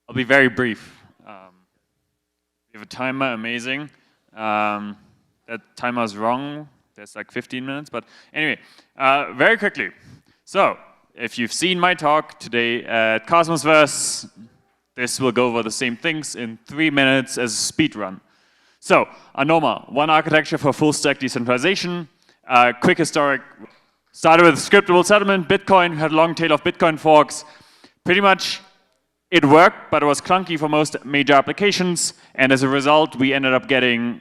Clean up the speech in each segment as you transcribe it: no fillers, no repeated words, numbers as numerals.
I'll be very brief. We have a timer, amazing. That timer is wrong. There's like 15 minutes, but anyway, very quickly. So, if you've seen my talk today at Cosmosverse, this will go over the same things in 3 minutes as a speed run. So, Anoma, one architecture for full stack decentralization. Quick historic. Started with scriptable settlement, Bitcoin, had a long tail of Bitcoin forks. Pretty much it worked, but it was clunky for most major applications. And as a result, we ended up getting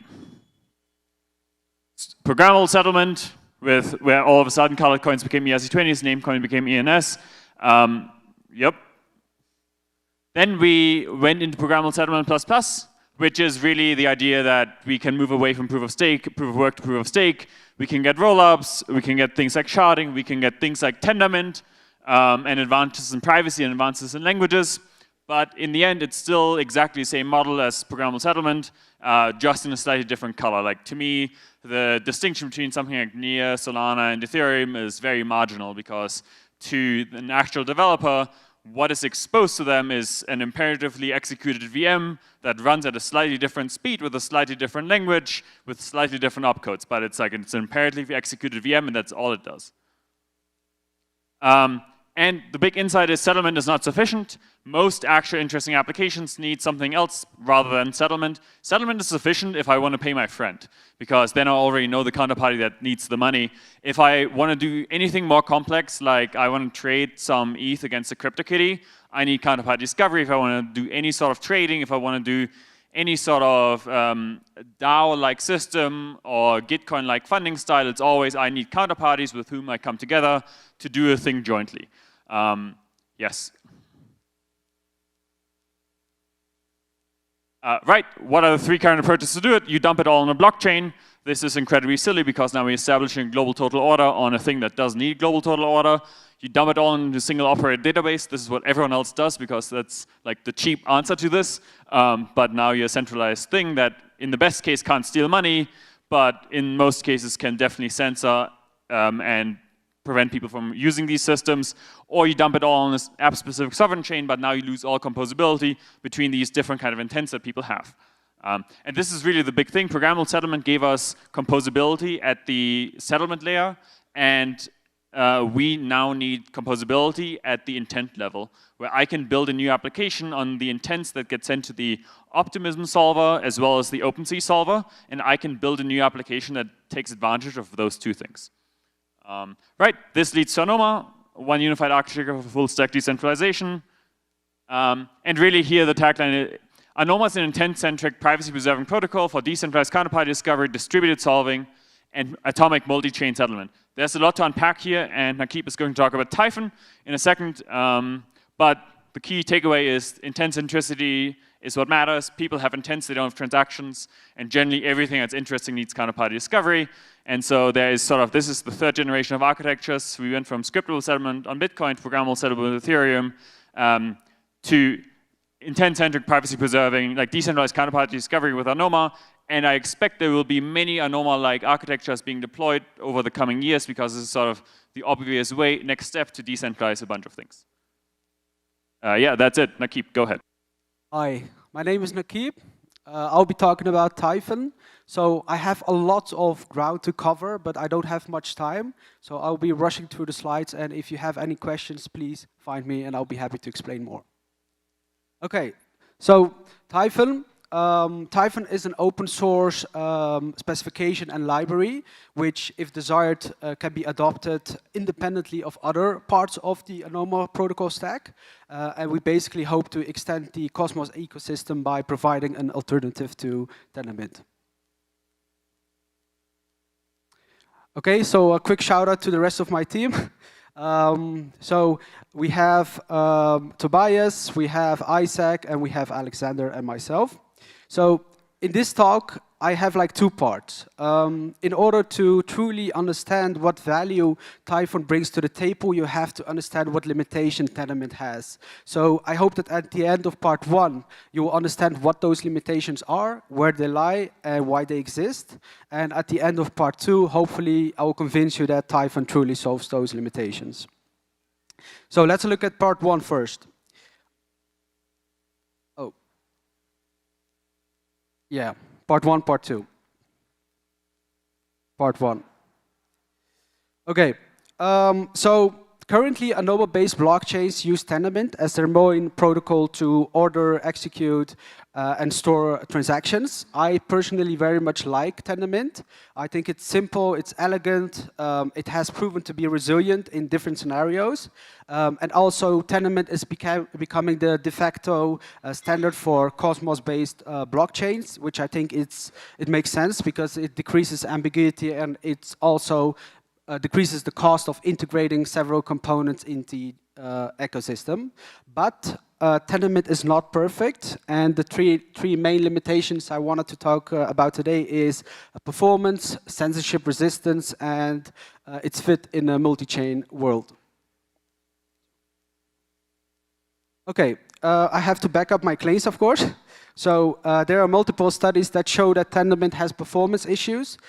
programmable settlement, where all of a sudden colored coins became ERC20s, named coin became ENS. Yep. Then we went into programmable settlement plus, which is really the idea that we can move away from proof of stake, proof of work to proof of stake. We can get rollups, we can get things like sharding, we can get things like Tendermint, and advances in privacy and advances in languages. But in the end, it's still exactly the same model as programmable settlement, just in a slightly different color. Like to me, the distinction between something like Near, Solana, and Ethereum is very marginal because to an actual developer, what is exposed to them is an imperatively executed VM that runs at a slightly different speed with a slightly different language with slightly different opcodes. But it's like it's an imperatively executed VM, and that's all it does. And the big insight is settlement is not sufficient. Most actual interesting applications need something else rather than settlement. Settlement is sufficient if I want to pay my friend, because then I already know the counterparty that needs the money. If I want to do anything more complex, like I want to trade some ETH against a CryptoKitty, I need counterparty discovery. If I want to do any sort of trading, if I want to do any sort of DAO-like system or Gitcoin-like funding style, it's always I need counterparties with whom I come together to do a thing jointly. Yes. Right, what are the 3 current approaches to do it? You dump it all on a blockchain. This is incredibly silly because now we're establishing global total order on a thing that doesn't need global total order. You dump it all into a single operator database. This is what everyone else does because that's like the cheap answer to this. But now you're a centralized thing that in the best case can't steal money, but in most cases can definitely censor and prevent people from using these systems, or you dump it all on this app-specific sovereign chain, but now you lose all composability between these different kind of intents that people have. And this is really the big thing. Programmable settlement gave us composability at the settlement layer, and we now need composability at the intent level, where I can build a new application on the intents that get sent to the Optimism solver as well as the OpenSea solver, and I can build a new application that takes advantage of those 2 things. Right, this leads to Anoma, one unified architecture for full stack decentralization. And really here the tagline, Anoma is an intent-centric privacy-preserving protocol for decentralized counterparty discovery, distributed solving, and atomic multi-chain settlement. There's a lot to unpack here, and Naqib is going to talk about Typhon in a second. But the key takeaway is intent centricity is what matters. People have intents, they don't have transactions, and generally everything that's interesting needs counterparty discovery. And so there is sort of, this is the 3rd generation of architectures. We went from scriptable settlement on Bitcoin to programmable settlement on Ethereum to intent-centric privacy-preserving, like decentralized counterparty discovery with Anoma. And I expect there will be many Anoma-like architectures being deployed over the coming years because this is sort of the obvious way, next step to decentralize a bunch of things. Yeah, that's it. Naqib, go ahead. Hi, my name is Naqib. I'll be talking about Typhon. So I have a lot of ground to cover, but I don't have much time. So I'll be rushing through the slides, and if you have any questions, please find me, and I'll be happy to explain more. Okay, so Typhon. Typhon is an open source specification and library, which, if desired, can be adopted independently of other parts of the Anoma protocol stack. And we basically hope to extend the Cosmos ecosystem by providing an alternative to Tendermint. Okay, so a quick shout out to the rest of my team. So we have Tobias, we have Isaac, and we have Alexander and myself. So in this talk, I have like 2 parts. In order to truly understand what value Typhon brings to the table, you have to understand what limitation Tendermint has. So I hope that at the end of part 1, you will understand what those limitations are, where they lie, and why they exist. And at the end of part 2, hopefully, I will convince you that Typhon truly solves those limitations. So let's look at part 1 first. Yeah, part one, part two. Part one. Okay, so currently Anoma-based blockchains use Tendermint as their main protocol to order, execute, and store transactions. I personally very much like Tendermint. I think it's simple, it's elegant, it has proven to be resilient in different scenarios. And also Tendermint is becoming the de facto standard for Cosmos-based blockchains, which I think it makes sense because it decreases ambiguity and it's also decreases the cost of integrating several components into the ecosystem. But Tendermint is not perfect, and the three main limitations I wanted to talk about today is performance, censorship resistance, and its fit in a multi-chain world. Okay, I have to back up my claims, of course. So there are multiple studies that show that Tendermint has performance issues.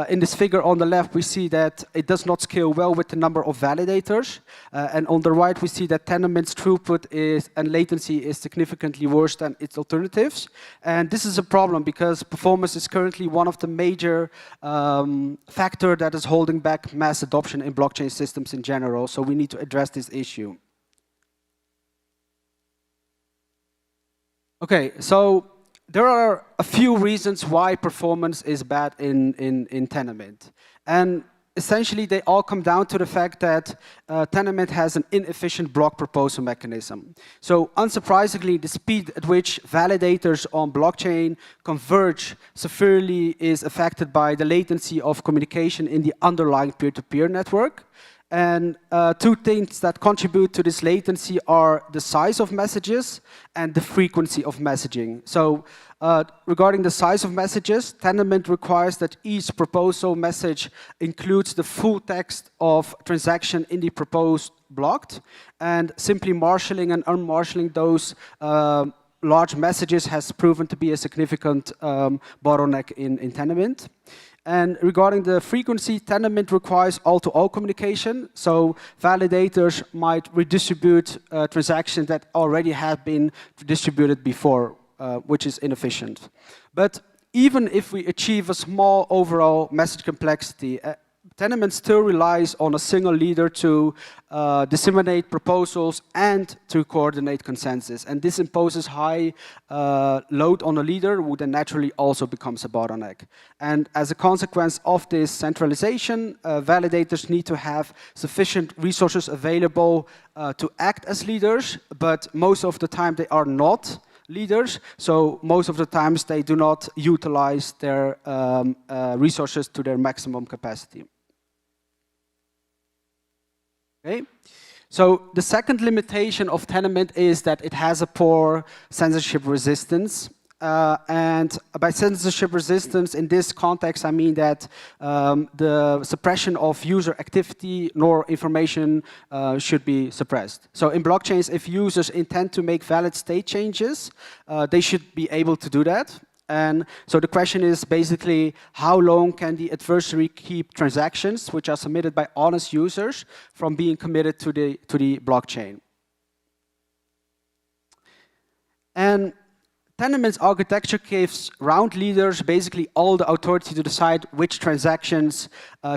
In this figure on the left, we see that it does not scale well with the number of validators. And on the right, we see that Tendermint's throughput and latency is significantly worse than its alternatives. And this is a problem because performance is currently one of the major factors that is holding back mass adoption in blockchain systems in general. So we need to address this issue. Okay, so there are a few reasons why performance is bad in Tendermint. And essentially, they all come down to the fact that Tendermint has an inefficient block proposal mechanism. So unsurprisingly, the speed at which validators on blockchain converge severely is affected by the latency of communication in the underlying peer-to-peer network. And two things that contribute to this latency are the size of messages and the frequency of messaging. So regarding the size of messages, Tendermint requires that each proposal message includes the full text of transaction in the proposed block. And simply marshalling and unmarshalling those large messages has proven to be a significant bottleneck in Tendermint. And regarding the frequency, Tendermint requires all-to-all communication. So validators might redistribute transactions that already have been distributed before, which is inefficient. But even if we achieve a small overall message complexity, Tendermint still relies on a single leader to disseminate proposals and to coordinate consensus. And this imposes high load on a leader, who then naturally also becomes a bottleneck. And as a consequence of this centralization, validators need to have sufficient resources available to act as leaders, but most of the time they are not leaders, so most of the times they do not utilize their resources to their maximum capacity. Okay, so the second limitation of Tendermint is that it has a poor censorship resistance. And by censorship resistance, in this context, I mean that the suppression of user activity nor information should be suppressed. So in blockchains, if users intend to make valid state changes, they should be able to do that. And so the question is basically, how long can the adversary keep transactions which are submitted by honest users from being committed to the blockchain? And Tendermint's architecture gives round leaders basically all the authority to decide which transactions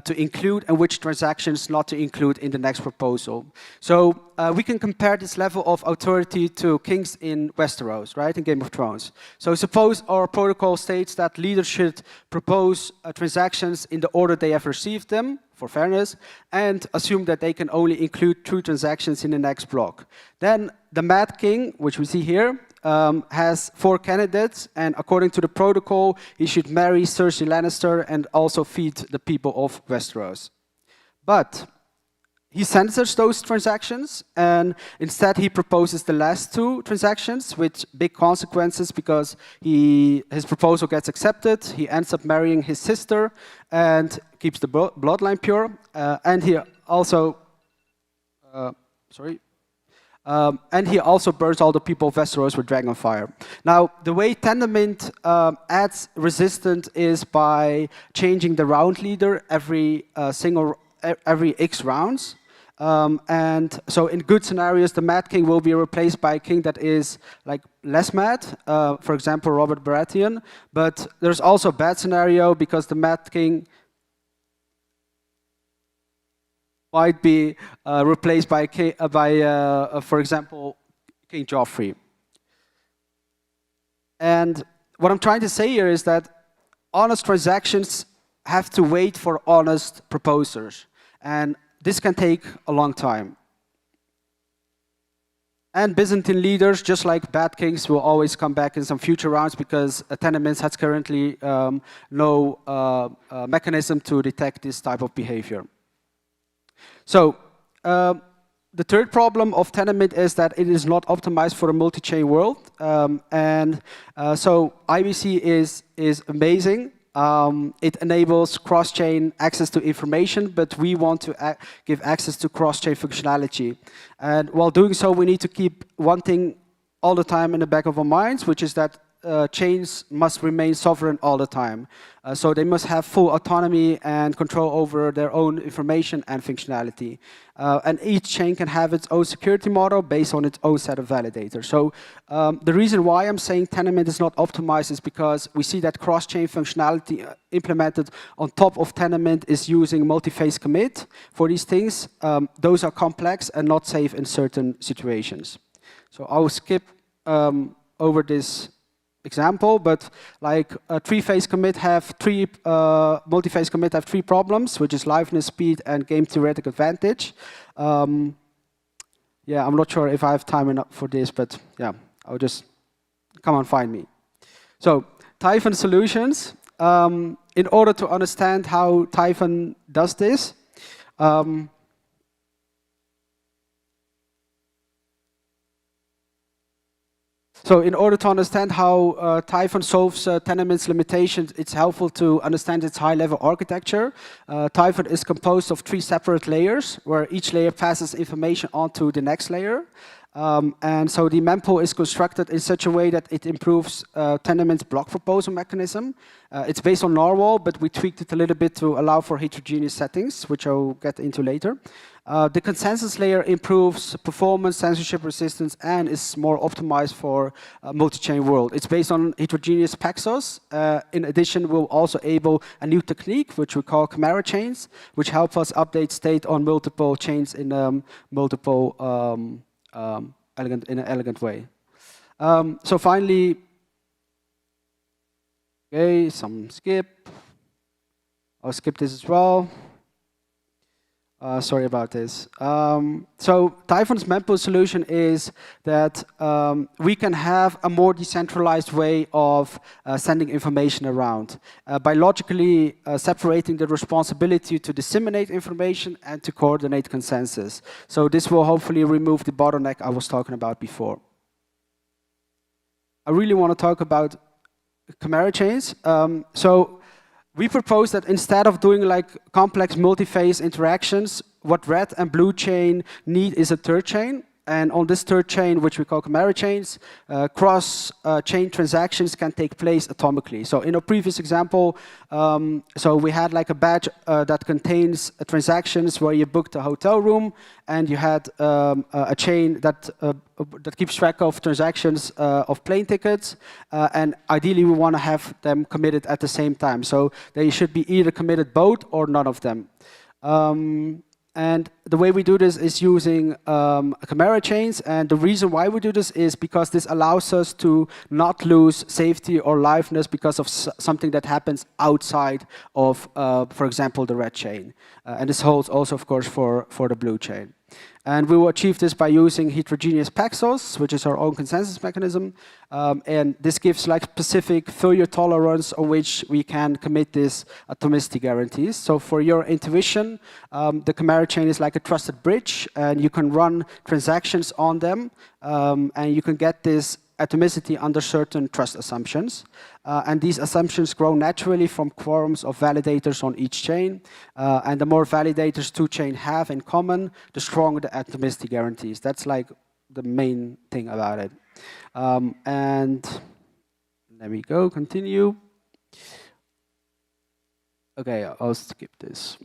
to include and which transactions not to include in the next proposal. So we can compare this level of authority to kings in Westeros, right, in Game of Thrones. So suppose our protocol states that leaders should propose transactions in the order they have received them, for fairness, and assume that they can only include 2 transactions in the next block. Then the Mad King, which we see here, has 4 candidates, and according to the protocol, he should marry Cersei Lannister and also feed the people of Westeros. But he censors those transactions, and instead he proposes the last 2 transactions with big consequences because his proposal gets accepted, he ends up marrying his sister and keeps the bloodline pure, and he also, and he also burns all the people of Westeros with dragon fire. Now, the way Tendermint adds resistance is by changing the round leader every X rounds. And so in good scenarios, the mad king will be replaced by a king that is like less mad, for example, Robert Baratheon. But there's also a bad scenario because the mad king might be replaced by, for example, King Joffrey. And what I'm trying to say here is that honest transactions have to wait for honest proposers. And this can take a long time. And Byzantine leaders, just like bad kings, will always come back in some future rounds because Tenements has currently no mechanism to detect this type of behavior. So the third problem of Tenement is that it is not optimized for a multi-chain world. So IBC is amazing. It enables cross-chain access to information, but we want to give access to cross-chain functionality. And while doing so, we need to keep one thing all the time in the back of our minds, which is that chains must remain sovereign all the time. So they must have full autonomy and control over their own information and functionality. And each chain can have its own security model based on its own set of validators. So the reason why I'm saying Tenement is not optimized is because we see that cross-chain functionality implemented on top of Tenement is using multi-phase commit for these things. Those are complex and not safe in certain situations. So I'll skip over this example, but like a three-phase commit have multi-phase commit have three problems, which is liveness, speed, and game theoretic advantage. Yeah, I'm not sure if I have time enough for this, but yeah, I'll just come and find me. So Typhon solutions. In order to understand how Typhon does this, so in order to understand how Typhon solves Tenement's limitations, it's helpful to understand its high-level architecture. Typhon is composed of three separate layers, where each layer passes information onto the next layer. And so the mempool is constructed in such a way that it improves Tenement's block proposal mechanism. It's based on Narwhal, but we tweaked it a little bit to allow for heterogeneous settings, which I'll get into later. The consensus layer improves performance, censorship resistance, and is more optimized for a multi-chain world. It's based on heterogeneous paxos. In addition, we'll also enable a new technique, which we call chimera chains, which help us update state on multiple chains in an elegant way. So finally, okay, some skip. I'll skip this as well. Sorry about this. So Typhon's mempool solution is that we can have a more decentralized way of sending information around by logically separating the responsibility to disseminate information and to coordinate consensus. So this will hopefully remove the bottleneck I was talking about before. I really want to talk about chimera chains. So we propose that instead of doing like complex multi-phase interactions, what red and blue chain need is a third chain. And on this third chain, which we call chimera chains, cross-chain transactions can take place atomically. So in our previous example, so we had like a badge that contains transactions where you booked a hotel room, and you had a chain that keeps track of transactions of plane tickets, and ideally we want to have them committed at the same time. So they should be either committed both or none of them. And the way we do this is using chimera chains, and the reason why we do this is because this allows us to not lose safety or liveness because of something that happens outside of, for example, the red chain. And this holds also, of course, for the blue chain. And we will achieve this by using heterogeneous paxos, which is our own consensus mechanism. And this gives like specific failure tolerance on which we can commit these atomicity guarantees. So for your intuition, the chimera chain is like a trusted bridge, and you can run transactions on them, and you can get this atomicity under certain trust assumptions. And these assumptions grow naturally from quorums of validators on each chain. And the more validators two chains have in common, the stronger the atomicity guarantees. That's like the main thing about it. And there we go, continue. Okay, I'll skip this.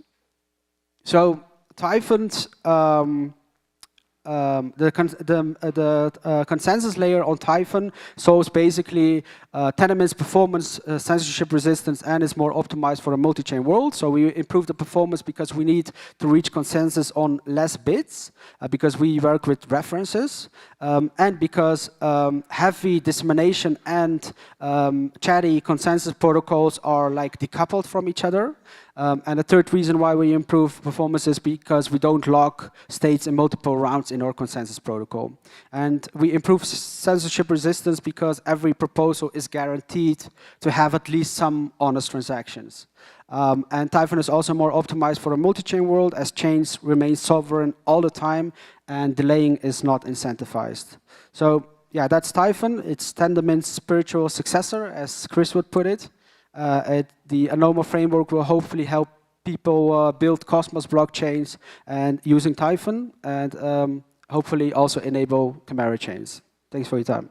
So Typhon's the consensus layer on Typhon solves basically Tenement's performance, censorship resistance, and is more optimized for a multi-chain world. So we improve the performance because we need to reach consensus on less bits, because we work with references, and because heavy dissemination and chatty consensus protocols are like decoupled from each other. And the third reason why we improve performance is because we don't lock states in multiple rounds in our consensus protocol. And we improve censorship resistance because every proposal is guaranteed to have at least some honest transactions. And Typhon is also more optimized for a multi-chain world, as chains remain sovereign all the time and delaying is not incentivized. So yeah, that's Typhon. It's Tendermint's spiritual successor, as Chris would put it. The Anoma framework will hopefully help people build Cosmos blockchains and using Typhon, and hopefully also enable Chimera chains. Thanks for your time.